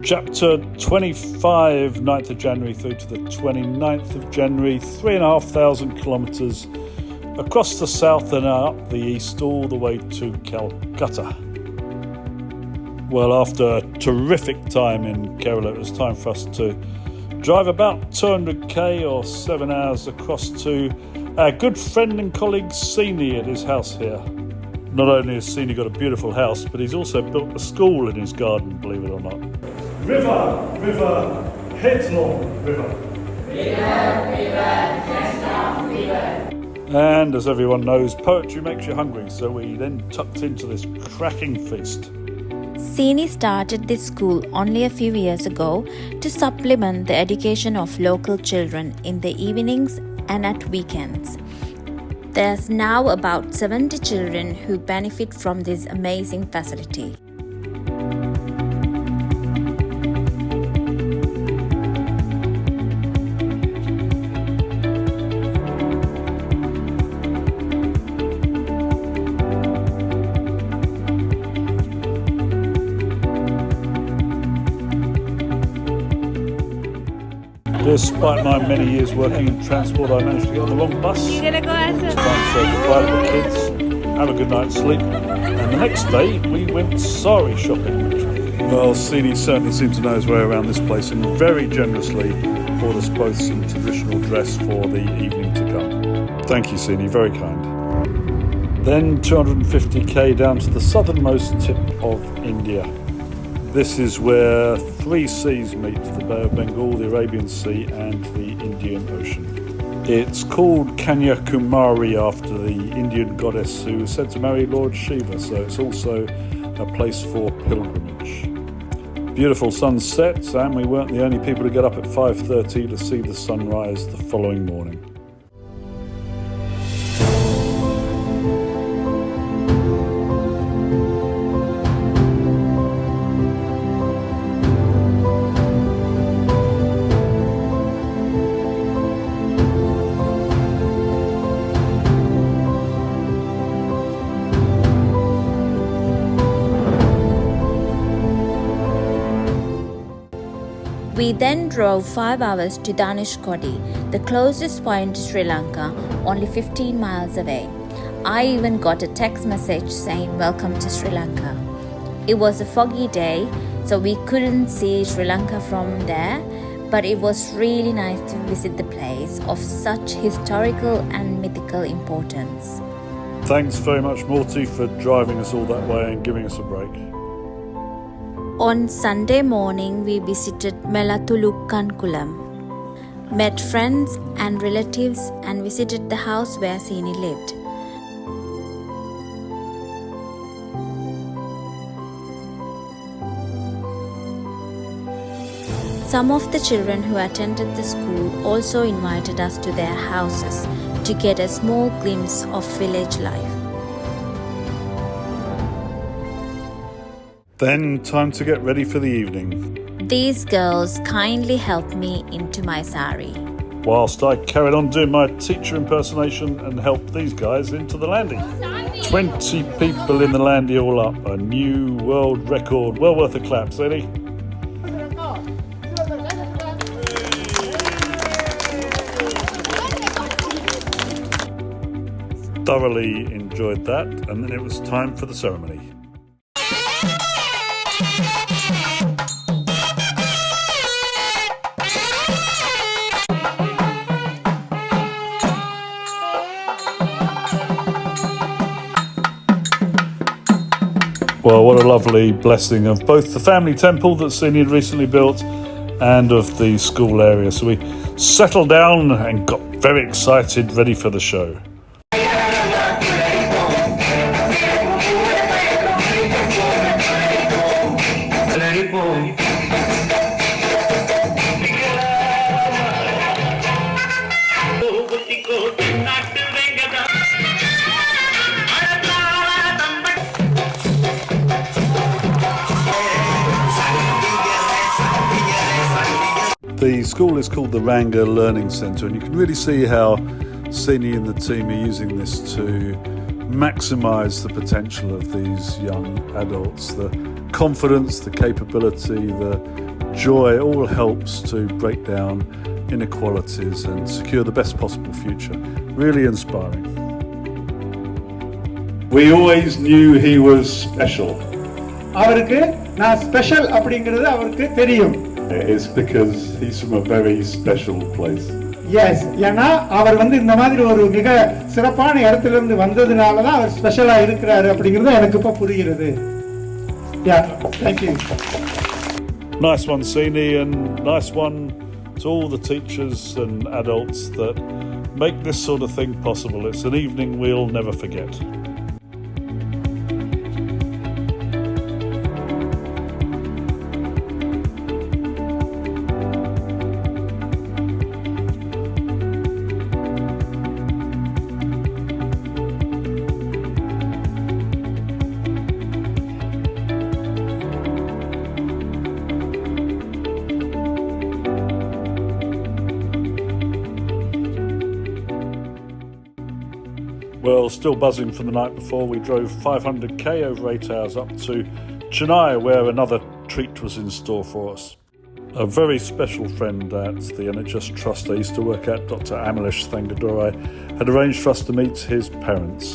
Chapter 25, 9th of January through to the 29th of January, 3,500 kilometres across the south and up the east all the way to Kolkata. Well, after a terrific time in Kerala, it was time for us to drive about 200k or 7 hours across to our good friend and colleague Sini at his house here. Not only has Sini got a beautiful house, but he's also built a school in his garden, believe it or not. River, headlong river. River, headlong river. And as everyone knows, poetry makes you hungry, so we then tucked into this cracking feast. Sini started this school only a few years ago to supplement the education of local children in the evenings and at weekends. There's now about 70 children who benefit from this amazing facility. Despite my many years working in transport, I managed to get on the wrong bus. It's time to say goodbye to the kids, have a good night's sleep, and the next day we went sari shopping. Well, Sini certainly seemed to know his way around this place and very generously bought us both some traditional dress for the evening to come. Thank you, Sini, very kind. Then 250k down to the southernmost tip of India. This is where three seas meet, the Bay of Bengal, the Arabian Sea and the Indian Ocean. It's called Kanyakumari after the Indian goddess who was said to marry Lord Shiva, so it's also a place for pilgrimage. Beautiful sunsets, and we weren't the only people to get up at 5:30 to see the sunrise the following morning. We then drove 5 hours to Danish Codi, the closest point to Sri Lanka, only 15 miles away. I even got a text message saying welcome to Sri Lanka. It was a foggy day, so we couldn't see Sri Lanka from there, but it was really nice to visit the place of such historical and mythical importance. Thanks very much, Morty, for driving us all that way and giving us a break. On Sunday morning, we visited Kanyakumari, met friends and relatives and visited the house where Sini lived. Some of the children who attended the school also invited us to their houses to get a small glimpse of village life. Then time to get ready for the evening. These girls kindly helped me into my sari, whilst I carried on doing my teacher impersonation and helped these guys into the Landy. 20 people in the Landy all up, a new world record, well worth a clap, Sadie. Thoroughly enjoyed that, and then it was time for the ceremony. Well, what a lovely blessing of both the family temple that Sini had recently built and of the school area. So we settled down and got very excited, ready for the show. The school is called the Ranga Learning Centre, and you can really see how Sini and the team are using this to maximise the potential of these young adults, the confidence, the capability, the joy all helps to break down inequalities and secure the best possible future. Really inspiring. We always knew he was special. அவருக்கு நான் special அப்படிங்கிறது அவருக்கு தெரியும். It's because he's from a very special place. Yes, ஏன்னா அவர் இந்த மாதிரி ஒரு மிக சிறப்பான இடத்துல இருந்து வந்ததுனால தான் அவர் ஸ்பெஷலா இருக்கிறாரு அப்படிங்கிறது எனக்கு இப்ப புரிகிறது. Yeah, thank you. Nice one, Sini, and nice one to all the teachers and adults that make this sort of thing possible. It's an evening we'll never forget. Well, still buzzing from the night before, we drove 500k over 8 hours up to Chennai, where another treat was in store for us. A very special friend at the NHS Trust I used to work at, Dr. Amalesh Thangadurai, had arranged for us to meet his parents.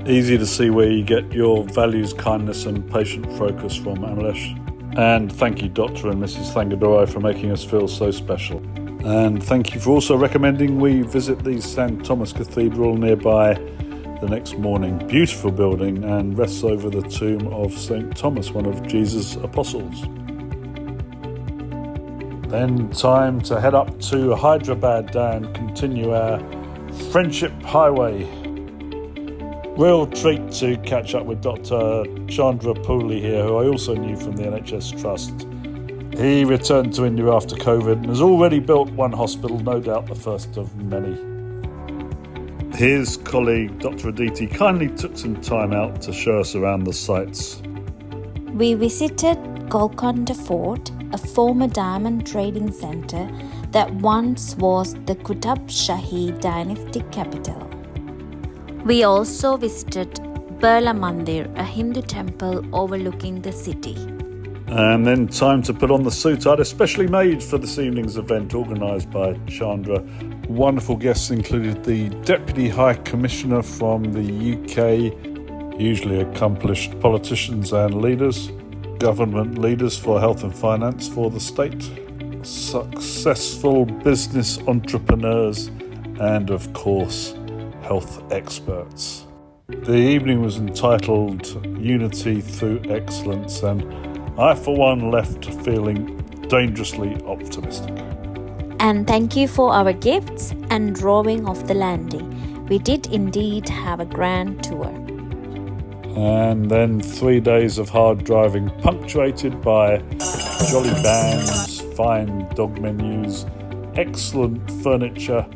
Easy to see where you get your values, kindness and patient focus from, Amalesh. And thank you, Dr. and Mrs. Thangadurai, for making us feel so special. And thank you for also recommending we visit the St. Thomas Cathedral nearby the next morning. Beautiful building and rests over the tomb of St. Thomas, one of Jesus' apostles. Then time to head up to Hyderabad and continue our Friendship Highway. Real treat to catch up with Dr. Chandra Pooley here, who I also knew from the NHS Trust. He returned to India after COVID and has already built one hospital, no doubt the first of many. His colleague, Dr. Aditi, kindly took some time out to show us around the sites. We visited Kolkata Fort, a former diamond trading centre that once was the Qutb Shahi dynastic capital. We also visited Birla Mandir, a Hindu temple overlooking the city. And then time to put on the suit I'd especially made for this evening's event organised by Chandra. Wonderful guests included the Deputy High Commissioner from the UK, usually accomplished politicians and leaders, government leaders for health and finance for the state, successful business entrepreneurs, and of course, health experts. The evening was entitled Unity Through Excellence, and I, for one, left feeling dangerously optimistic. And thank you for our gifts and drawing of the Landy. We did indeed have a grand tour. And then 3 days of hard driving, punctuated by jolly bands, fine dog menus, excellent furniture,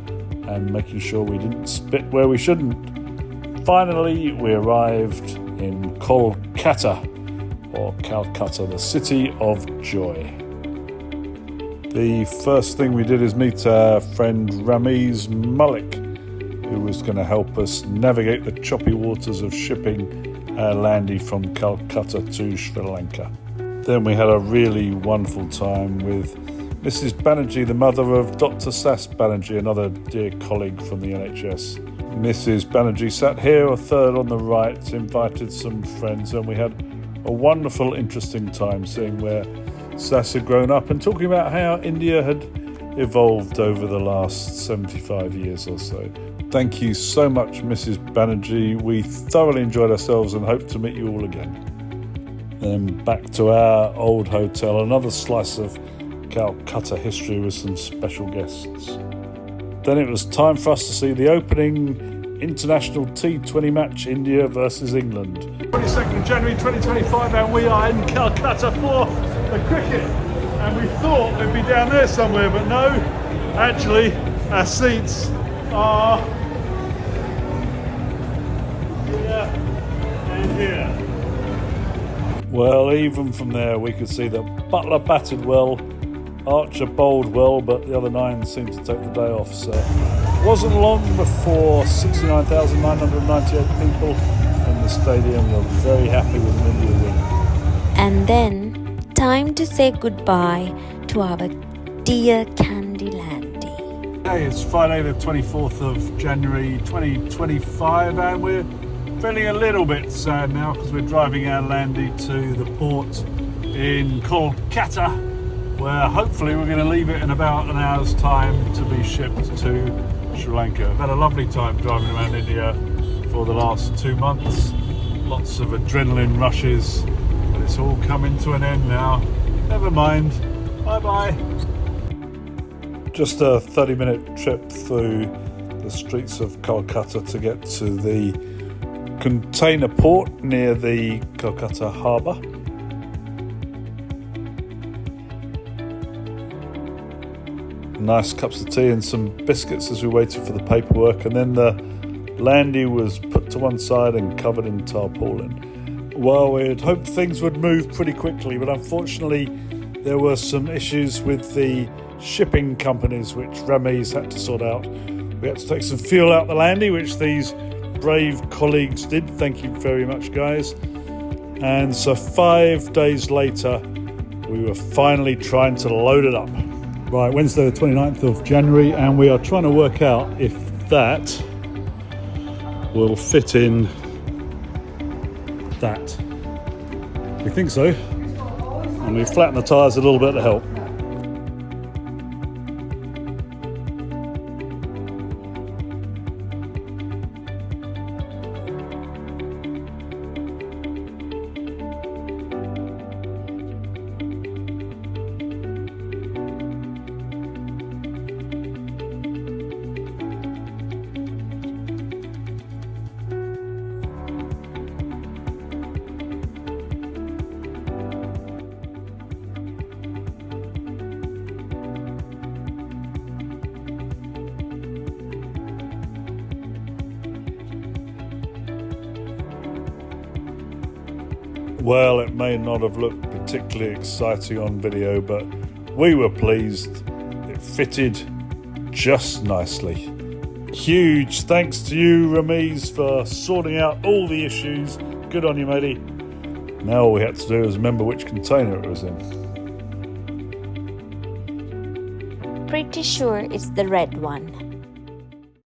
and making sure we didn't spit where we shouldn't. Finally, we arrived in Kolkata, or Calcutta, the city of joy. The first thing we did is meet our friend Ramiz Malik, who was going to help us navigate the choppy waters of shipping our Landy from Calcutta to Sri Lanka. Then we had a really wonderful time with Mrs. Banerjee, the mother of Dr. Sas Banerjee, another dear colleague from the NHS. Mrs. Banerjee sat here, a third on the right, invited some friends, and we had a wonderful, interesting time seeing where Sas had grown up and talking about how India had evolved over the last 75 years or so. Thank you so much, Mrs. Banerjee. We thoroughly enjoyed ourselves and hope to meet you all again. Then back to our old hotel, another slice of Calcutta history with some special guests. Then it was time for us to see the opening international T20 match, India versus England. 22nd January 2025, and we are in Calcutta for the cricket. And we thought they'd be down there somewhere, but no, actually our seats are here and here. Well, even from there we could see that Butler batted well, Archer bowled well, but the other 9 seemed to take the day off. So it wasn't long before 69,998 people in the stadium were very happy with an India win. And then Time to say goodbye to our dear Candy Landy. Hey, it's Friday the 24th of January 2025 and we're feeling a little bit sad now because we're driving our Landy to the port in Kolkata, where hopefully we're going to leave it in about an hour's time to be shipped to Sri Lanka. I've had a lovely time driving around India for the last 2 months. Lots of adrenaline rushes, but it's all coming to an end now. Never mind. Bye-bye. Just a 30-minute trip through the streets of Kolkata to get to the container port near the Kolkata harbour. Nice cups of tea and some biscuits as we waited for the paperwork, and then the Landy was put to one side and covered in tarpaulin. Well, we had hoped things would move pretty quickly, but unfortunately there were some issues with the shipping companies which Ramesh had to sort out. We had to take some fuel out the Landy, which these brave colleagues did. Thank you very much, guys. And so 5 days later we were finally trying to load it up. Right, Wednesday the 29th of January, and we are trying to work out if that will fit in that. We think so, and we flattened the tyres a little bit to help. Well, it may not have looked particularly exciting on video, but we were pleased. It fitted just nicely. Huge thanks to you, Ramesh, for sorting out all the issues. Good on you, matey. Now all we had to do was remember which container it was in. Pretty sure it's the red one.